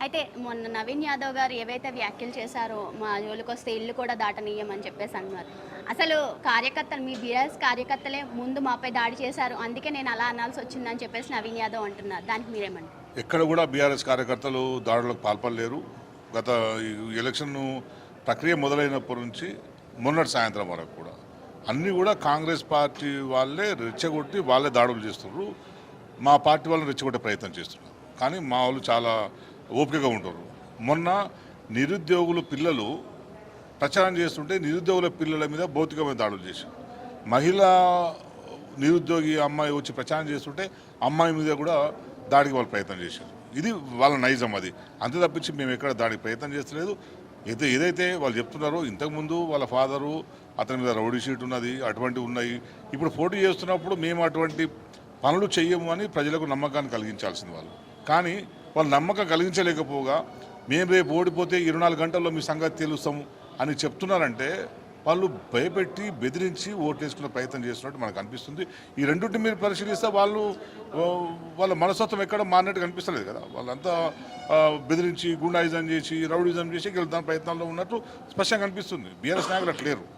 అయితే మొన్న నవీన్ యాదవ్ గారు ఏవైతే వ్యాఖ్యలు చేశారో, మా జోలికొస్తే ఇల్లు కూడా దాటనీయమని చెప్పేసి అన్నారు. అసలు కార్యకర్తలు మీ బీఆర్ఎస్ కార్యకర్తలే ముందు మాపై దాడి చేశారు. అందుకే నేను అలా అనాల్సొచ్చిందని చెప్పేసి నవీన్ యాదవ్ అంటున్నారు. దానికి మీరేమంటారు? ఎక్కడ కూడా బీఆర్ఎస్ కార్యకర్తలు దాడులకు పాల్పడలేరు. గత ఈ ఎలక్షన్ ప్రక్రియ మొదలైనప్పటి నుంచి మొన్నటి సాయంత్రం వరకు కూడా అన్నీ కూడా కాంగ్రెస్ పార్టీ వాళ్ళే రెచ్చగొట్టి వాళ్ళే దాడులు చేస్తున్నారు. మా పార్టీ వాళ్ళని రెచ్చగొట్టే ప్రయత్నం చేస్తున్నారు. కానీ మా వాళ్ళు చాలా ఓపికగా ఉంటారు. మొన్న నిరుద్యోగుల పిల్లలు ప్రచారం చేస్తుంటే నిరుద్యోగుల పిల్లల మీద భౌతికమైన దాడులు చేశారు. మహిళా నిరుద్యోగి అమ్మాయి వచ్చి ప్రచారం చేస్తుంటే అమ్మాయి మీద కూడా దాడికి వాళ్ళు ప్రయత్నం చేశారు. ఇది వాళ్ళ నైజం. అది అంతే తప్పించి మేము ఎక్కడ దాడికి ప్రయత్నం చేస్తలేదు. ఏదైతే వాళ్ళు చెప్తున్నారో ఇంతకుముందు వాళ్ళ ఫాదరు అతని మీద రౌడీ షీట్ ఉన్నది, అటువంటివి ఉన్నాయి. ఇప్పుడు పోటీ చేస్తున్నప్పుడు మేము అటువంటి పనులు చెయ్యము అని ప్రజలకు నమ్మకాన్ని కలిగించాల్సింది వాళ్ళు. కానీ వాళ్ళు నమ్మకం కలిగించలేకపోగా మేము రేపు ఓడిపోతే 24 గంటల్లో మీ సంగతి తెలుస్తాము అని చెప్తున్నారంటే వాళ్ళు భయపెట్టి బెదిరించి ఓట్లేసుకునే ప్రయత్నం చేస్తున్నట్టు మనకు అనిపిస్తుంది. ఈ రెండింటిని మీరు పరిశీలిస్తే వాళ్ళ మనస్తత్వం ఎక్కడ మారినట్టు కనిపిస్తలేదు కదా. వాళ్ళంతా బెదిరించి గుండాయిజం చేసి రౌడిజం చేసి గెలుద్దాం ప్రయత్నాల్లో ఉన్నట్టు స్పష్టంగా కనిపిస్తుంది. బీఆర్ఎస్ నాయకులు అట్లేరు.